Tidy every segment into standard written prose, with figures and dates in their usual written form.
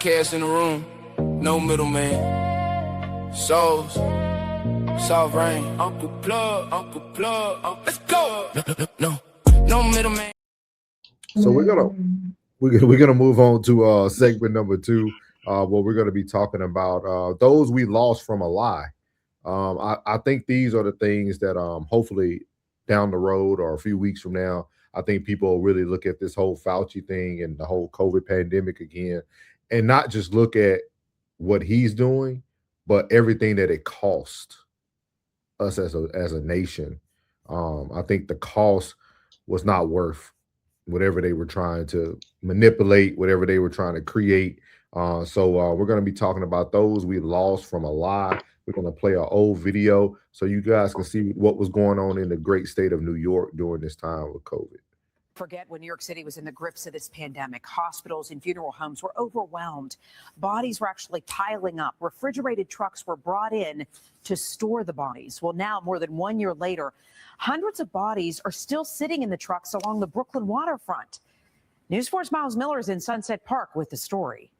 Cash in the room, no middleman. Souls, soft rain. Uncle Plug, let's go. No middleman. So we're gonna move on to segment number 2, where we're gonna be talking about those we lost from a lie. I think these are the things that hopefully down the road or a few weeks from now, I think people will really look at this whole Fauci thing and the whole COVID pandemic again, and not just look at what he's doing, but everything that it cost us as a nation. I think the cost was not worth whatever they were trying to manipulate, whatever they were trying to create. So we're going to be talking about those we lost from a lie. We're going to play an old video so you guys can see what was going on in the great state of New York during this time with COVID. Forget when New York City was in the grips of this pandemic. Hospitals and funeral homes were overwhelmed. Bodies were actually piling up. Refrigerated trucks were brought in to store the bodies. Well, now, more than 1 year later, hundreds of bodies are still sitting in the trucks along the Brooklyn waterfront. News 4's Miles Miller is in Sunset Park with the story.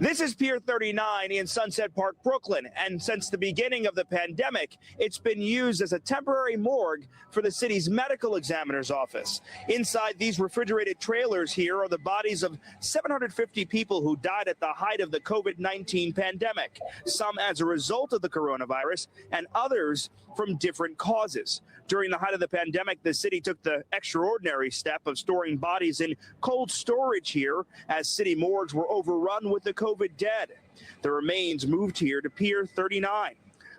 This is Pier 39 in Sunset Park, Brooklyn, and since the beginning of the pandemic, it's been used as a temporary morgue for the city's medical examiner's office. Inside these refrigerated trailers here are the bodies of 750 people who died at the height of the COVID-19 pandemic, some as a result of the coronavirus and others from different causes. During the height of the pandemic, the city took the extraordinary step of storing bodies in cold storage here as city morgues were overrun with the COVID dead. The remains moved here to Pier 39.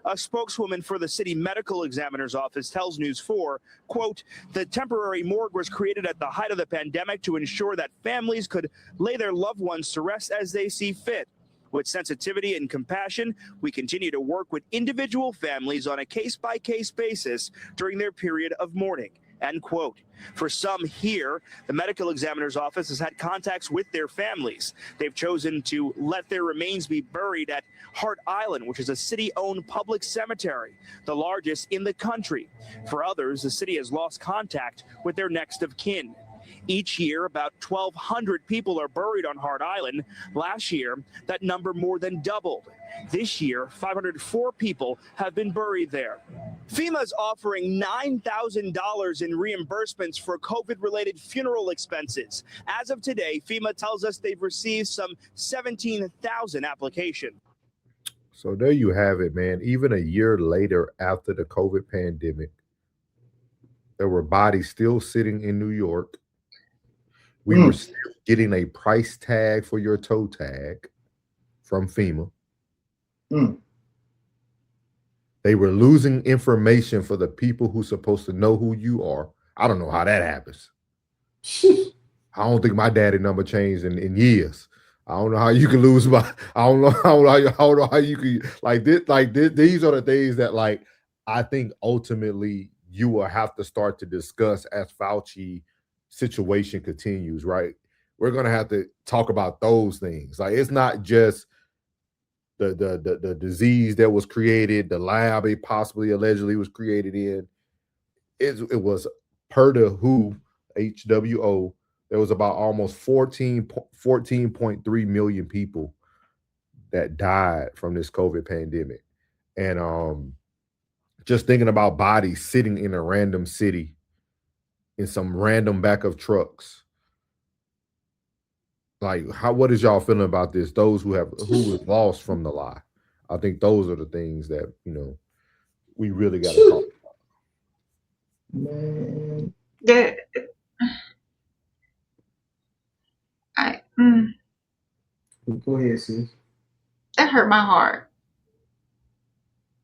A spokeswoman for the city medical examiner's office tells News 4, quote, the temporary morgue was created at the height of the pandemic to ensure that families could lay their loved ones to rest as they see fit. With sensitivity and compassion, we continue to work with individual families on a case-by-case basis during their period of mourning, end quote. For some here, the medical examiner's office has had contacts with their families. They've chosen to let their remains be buried at Hart Island, which is a city-owned public cemetery, the largest in the country. For others, the city has lost contact with their next of kin. Each year, about 1,200 people are buried on Hart Island. Last year, that number more than doubled. This year, 504 people have been buried there. FEMA is offering $9,000 in reimbursements for COVID-related funeral expenses. As of today, FEMA tells us they've received some 17,000 applications. So there you have it, man. Even a year later after the COVID pandemic, there were bodies still sitting in New York. We were still getting a price tag for your toe tag from FEMA. They were losing information for the people who's supposed to know who you are. I don't know how that happens. I don't think my daddy number changed in years. I don't know how you can lose my. I don't know how you can like this. These are the things that like I think ultimately you will have to start to discuss as Fauci situation continues, right? We're gonna have to talk about those things. Like it's not just the disease that was created, the lab it possibly allegedly was created in. It was per the WHO, HWO, there was about almost 14.3 million people that died from this COVID pandemic. And just thinking about bodies sitting in a random city in some random back of trucks. Like, what is y'all feeling about this? Those who was lost from the lie. I think those are the things that, we really got to talk about. Man. Go ahead, sis. That hurt my heart.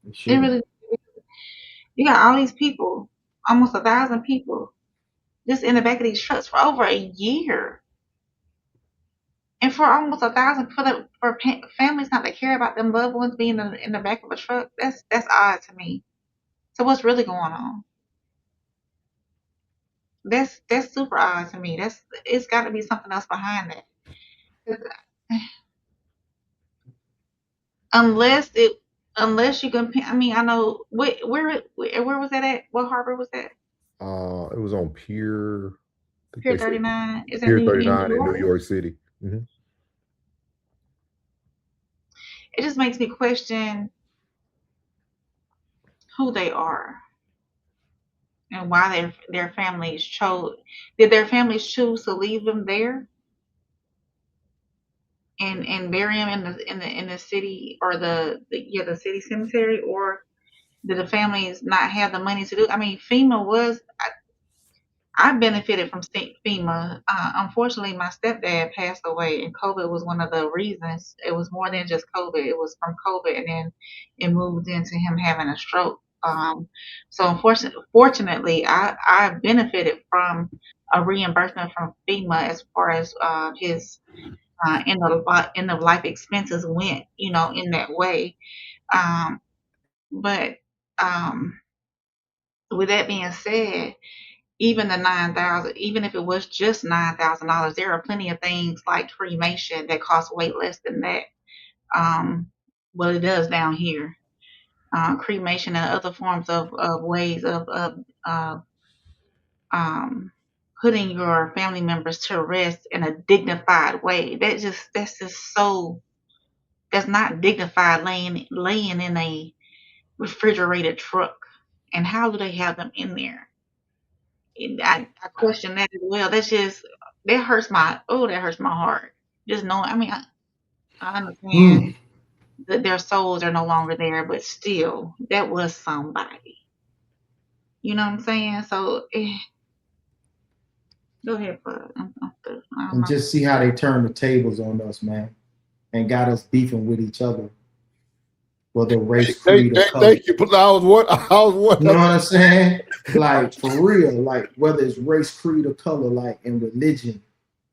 It really. You got all these people, almost 1,000 people, just in the back of these trucks for over a year, and for almost 1,000 for families not to care about them loved ones being in the back of a truck. That's odd to me. So what's really going on? That's super odd to me. It's got to be something else behind that. Unless you can, I mean, I know where was that at? What harbor was that? It was on Pier 39. Is that Pier 39 in New York City. it just makes me question who they are and why their families chose. Did their families choose to leave them there and bury them in the city or the city cemetery, or did the families not have the money to do? I mean, FEMA was. I benefited from FEMA. Unfortunately, my stepdad passed away, and COVID was one of the reasons. It was more than just COVID. It was from COVID, and then it moved into him having a stroke. So fortunately, I benefited from a reimbursement from FEMA as far as his end of life expenses went, in that way. Um, but with that being said, even the 9,000, even if it was just $9,000, there are plenty of things like cremation that cost way less than that. Well, it does down here. Cremation and other forms of ways of putting your family members to rest in a dignified way. That's just so. That's not dignified laying in a refrigerated truck. And how do they have them in there? I question that as well. That hurts my heart. Just knowing. I mean, I understand that their souls are no longer there, but still, that was somebody. You know what I'm saying? So, go ahead, bud. I don't And know. just see how they turn the tables on us, man, and got us beefing with each other, whether race, creed, or color. Thank you. I was what? You know what I'm saying? Like, for real, like, whether it's race, creed, or color, like, in religion.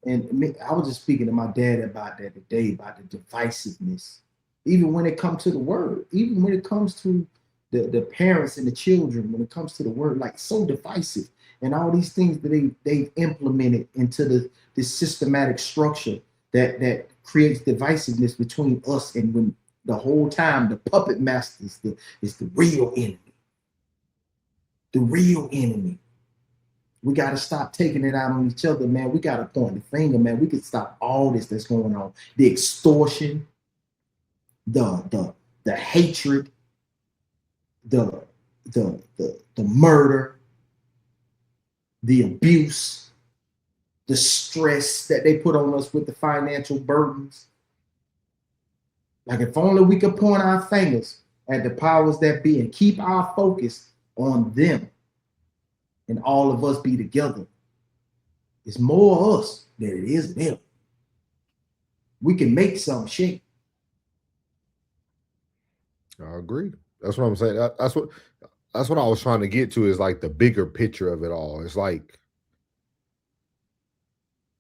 And I was just speaking to my dad about that today, about the divisiveness. Even when it comes to the word, even when it comes to the parents and the children, when it comes to the word, like, so divisive. And all these things that they've implemented into this systematic structure that creates divisiveness between us, and when the whole time the puppet master is the real enemy. The real enemy. We got to stop taking it out on each other, man. We got to point the finger, man. We can stop all this that's going on. The extortion, the hatred, the murder, the abuse, the stress that they put on us with the financial burdens. Like, if only we could point our fingers at the powers that be and keep our focus on them, and all of us be together. It's more us than it is them. We can make some shake. I agree. That's what I'm saying. That's what I was trying to get to, is like the bigger picture of it all. It's like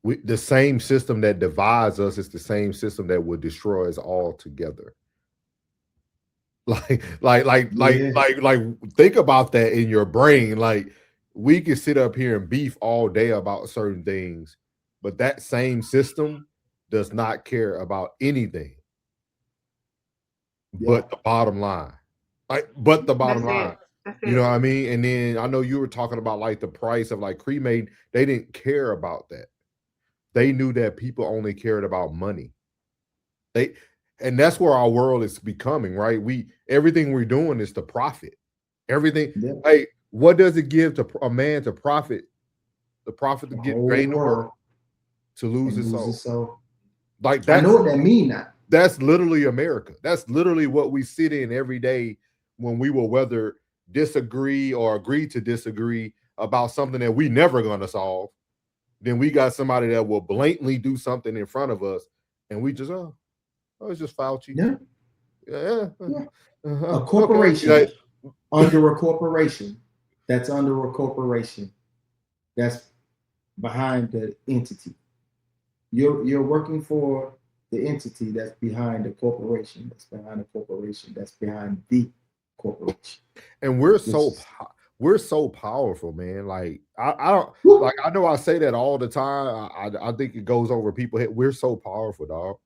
the same system that divides us is the same system that would destroy us all together. Like, think about that in your brain. Like, we can sit up here and beef all day about certain things, but that same system does not care about anything but the bottom line. But the bottom line. You know what I mean? And then I know you were talking about like the price of like cremating. They didn't care about that. They knew that people only cared about money. And that's where our world is becoming, right? Everything we're doing is to profit. Everything. Yeah. Hey, what does it give to a man to profit? The profit to gain the world, to lose his soul. Like, I know what that means now. That's literally America. That's literally what we sit in every day when we will whether disagree or agree to disagree about something that we never gonna solve. Then we got somebody that will blatantly do something in front of us, and we just it's just Fauci. Yeah. A corporation under a corporation. That's under a corporation. That's behind the entity. You're working for the entity that's behind the corporation. That's behind the corporation. That's behind the corporation. And we're so powerful, man. Like, I don't like. I know I say that all the time. I think it goes over people's head. We're so powerful, dog.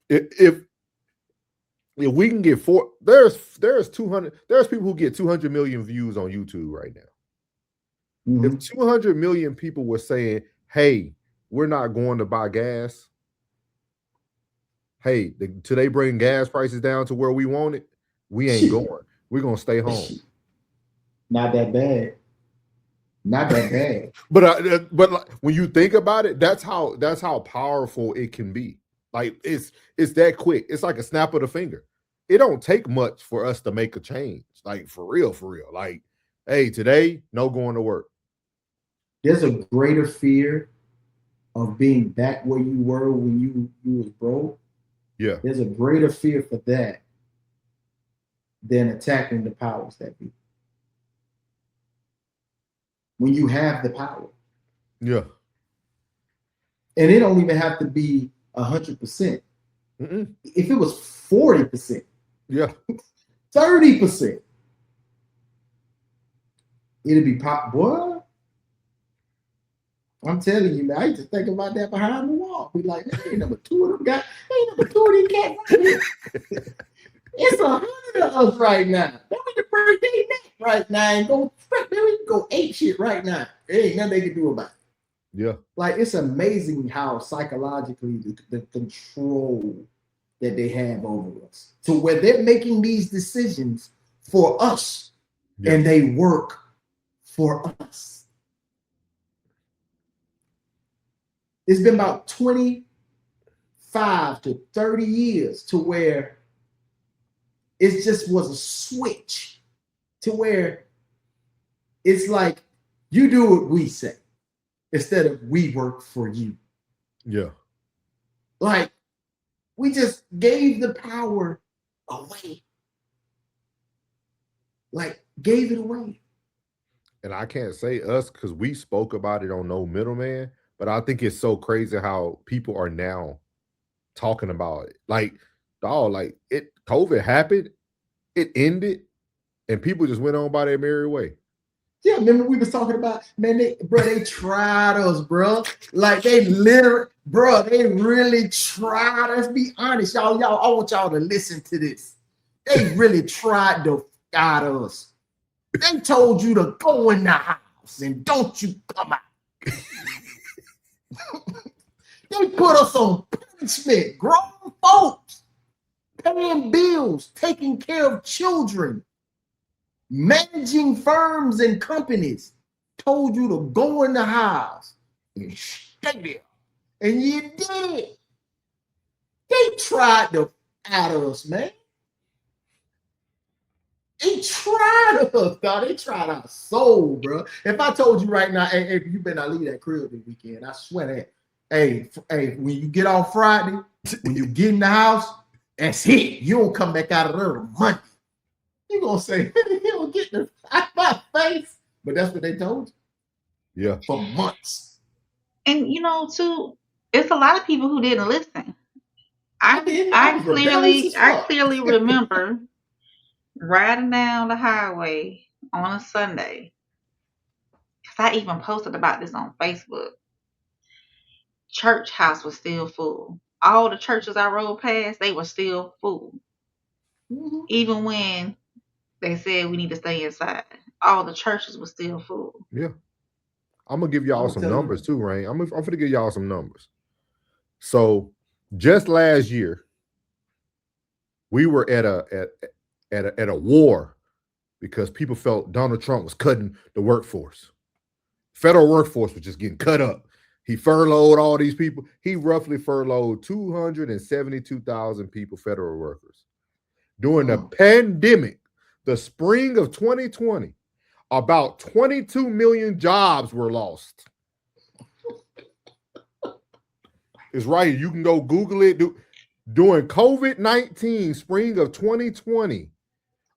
If we can get there's 200. There's people who get 200 million views on YouTube right now. Mm-hmm. If 200 million people were saying, "Hey, we're not going to buy gas. hey, till they bring gas prices down to where we want it, we ain't going. We're gonna stay home. Not that bad. Not that bad. But like, when you think about it, that's how powerful it can be. Like it's that quick. It's like a snap of the finger. It don't take much for us to make a change. Like for real. Like, hey, today, no going to work. There's a greater fear of being back where you were when you was broke. Yeah. There's a greater fear for that than attacking the powers that be. When you have the power. Yeah. And it don't even have to be 100%. If it was 40%, yeah, 30%, it'd be pop. Boy, I'm telling you, man, I used to think about that behind the wall. We like, man, ain't number 2 of them guys. Ain't number 2 of these cats right here. It's 100 of us right now. That was the birthday neck right now. And go, man, we can go ape shit right now. There ain't nothing they can do about it. Yeah. Like, it's amazing how psychologically the control that they have over us to where they're making these decisions for us and they work for us. It's been about 25 to 30 years to where it just was a switch to where it's like you do what we say instead of we work for you. Yeah. Like we just gave the power away. Like gave it away. And I can't say us because we spoke about it on No Middleman, but I think it's so crazy how people are now talking about it. Like, dog, like COVID happened, it ended, and people just went on by their merry way. Yeah, remember we was talking about, man, they tried us, bro. Like they literally, bro, they really tried us. Be honest, y'all, I want y'all to listen to this. They really tried to out us. They told you to go in the house and don't you come out. They put us on punishment, grown folks, paying bills, taking care of children, managing firms and companies, told you to go in the house and stay there. And you did. They tried to out us, man. They tried us, dog. They tried our soul, bro. If I told you right now, hey, you better not leave that crib this weekend, I swear that. Hey, when you get on Friday, when you get in the house, that's it. You don't come back out of there on Monday. You gonna say, you don't get the out my face. But that's what they told you. Yeah. For months. And you know, too, it's a lot of people who didn't listen. I clearly remember riding down the highway on a Sunday. Because I even posted about this on Facebook. Church house was still full. All the churches I rode past, they were still full. Mm-hmm. Even when they said we need to stay inside, all the churches were still full. Yeah. I'm going to give y'all some numbers too, Rain. I'm going to give y'all some numbers. So just last year, we were at a war because people felt Donald Trump was cutting the workforce. Federal workforce was just getting cut up. He furloughed all these people. He roughly furloughed 272,000 people, federal workers. During the pandemic, the spring of 2020, about 22 million jobs were lost. It's right here. You can go Google it. During COVID-19, spring of 2020,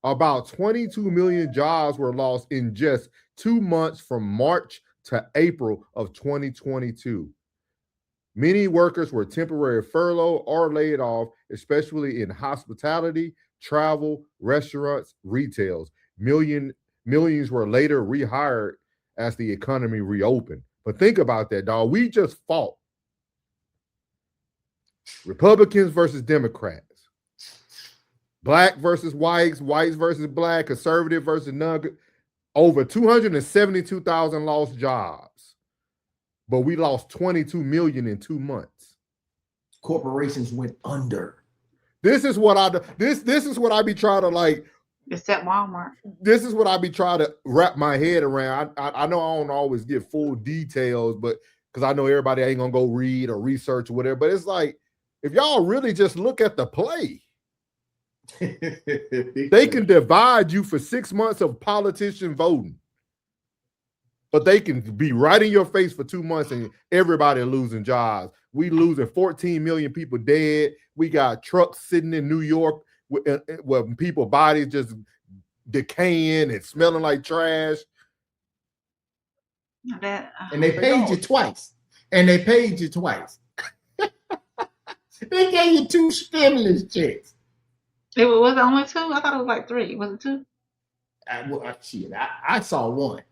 about 22 million jobs were lost in just 2 months from March to April of 2022. Many workers were temporarily furloughed or laid off, especially in hospitality, travel, restaurants, retails. Millions were later rehired as the economy reopened. But think about that, dog. We just fought. Republicans versus Democrats. Black versus whites, whites versus black, conservative versus none. Over 272,000 lost jobs. But we lost 22 million in 2 months. corporations went under. This is what this is what I be trying to like. Except Walmart. This is what I be trying to wrap my head around. I know I don't always get full details, but because I know everybody ain't gonna go read or research or whatever. But it's like if y'all really just look at the play, they can divide you for 6 months of politician voting, but they can be right in your face for 2 months and everybody losing jobs. We losing 14 million people dead. We got trucks sitting in New York where people bodies just decaying and smelling like trash. And they paid you twice. They gave you 2 stimulus checks. It was only 2? I thought it was like 3. Was it 2? I saw 1.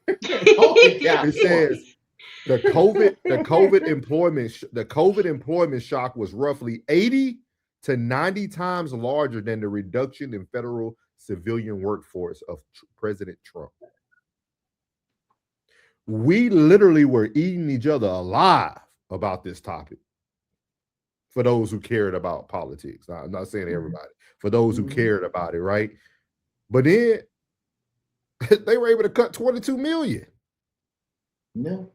It says the COVID employment shock was roughly 80 to 90 times larger than the reduction in federal civilian workforce of President Trump. We literally were eating each other alive about this topic. For those who cared about politics, I'm not saying everybody. For those who cared about it, right? But then they were able to cut 22 million. No.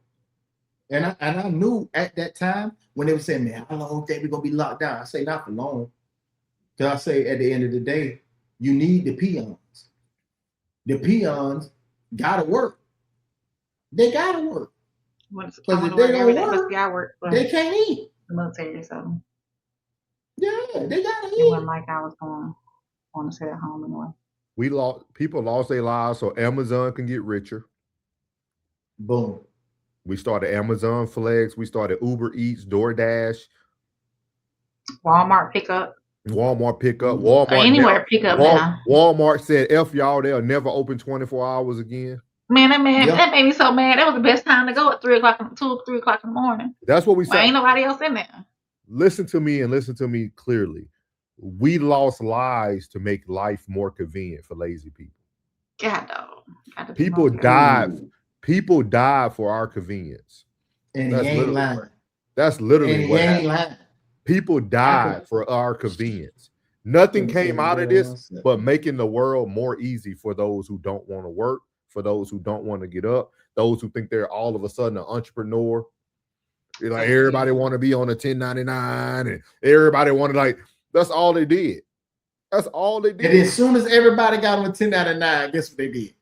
And I knew at that time when they were saying, man, how long think we're gonna be locked down? I say not for long. Because I say at the end of the day, you need the peons. The peons gotta work. They gotta work. Because if they don't work, they can't eat. The military, so yeah, they gotta eat. It wasn't like I was going to sit at home anyway. People lost their lives so Amazon can get richer. Boom. We started Amazon Flex. We started Uber Eats, DoorDash. Walmart pickup. Walmart. Anywhere pickup now. Walmart said, F y'all, they'll never open 24 hours again. Man, that made me so mad. That was the best time to go at 2 o'clock in the morning. That's what we said. Ain't nobody else in there. Listen to me and listen to me clearly. We lost lives to make life more convenient for lazy people. God, dog. People died. People died for our convenience. And he ain't lying. That's literally what happened. Lying. People died for our convenience. Nothing came out of this but making the world more easy for those who don't want to work, for those who don't want to get up, those who think they're all of a sudden an entrepreneur. Like everybody want to be on a 1099 and everybody wanted that's all they did. That's all they did. And as soon as everybody got on a 1099, guess what they did?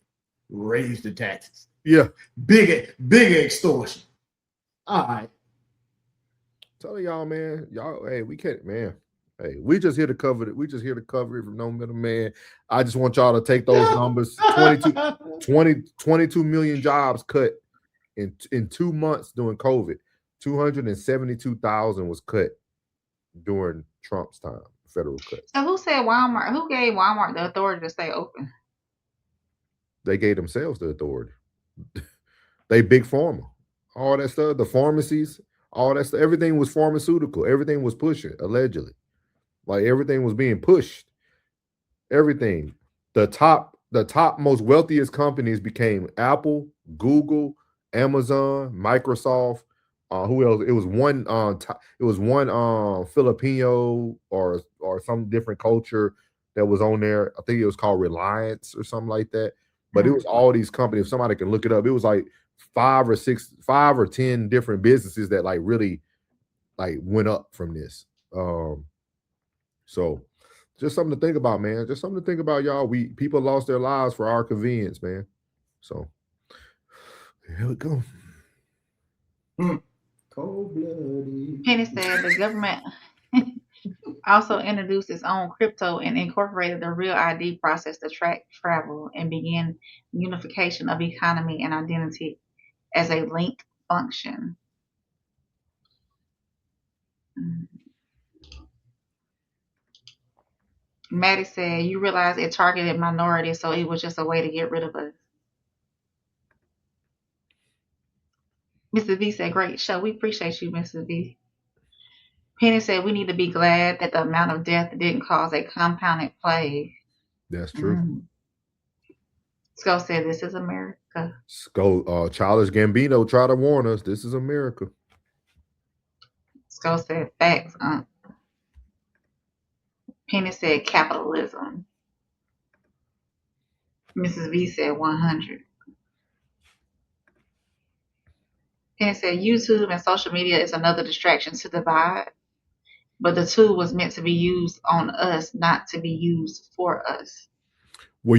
Raise the taxes. Yeah. Bigger extortion. All right. Telling y'all, man, hey, we can't, man. Hey, we just here to cover it. We just here to cover it from no middleman. I just want y'all to take those numbers. 22 million jobs cut in 2 months during COVID. 272,000 was cut during Trump's time, federal cut. So who said Walmart? Who gave Walmart the authority to stay open? They gave themselves the authority. They big pharma. All that stuff, the pharmacies, all that stuff, everything was pharmaceutical. Everything was pushing, allegedly. Like everything was being pushed. Everything. The top most wealthiest companies became Apple, Google, Amazon, Microsoft. Who else? It was one Filipino or some different culture that was on there. I think it was called Reliance or something like that. But it was all these companies. If somebody can look it up, it was like 5 or 10 different businesses that really went up from this. So just something to think about, man. Just something to think about, y'all. People lost their lives for our convenience, man. So here we go. Cold-blooded. Penny said the government also introduced its own crypto and incorporated the Real ID process to track travel and begin unification of economy and identity as a linked function. Maddie said, you realize it targeted minorities, so it was just a way to get rid of us. Mrs. V said, great show. We appreciate you, Mrs. V. Penny said, we need to be glad that the amount of death didn't cause a compounded plague. That's true. Sko said, this is America. Childish Gambino tried to warn us. This is America. Skull said facts. Penny said capitalism. Mrs. V said 100. Penny said YouTube and social media is another distraction to divide, but the tool was meant to be used on us, not to be used for us.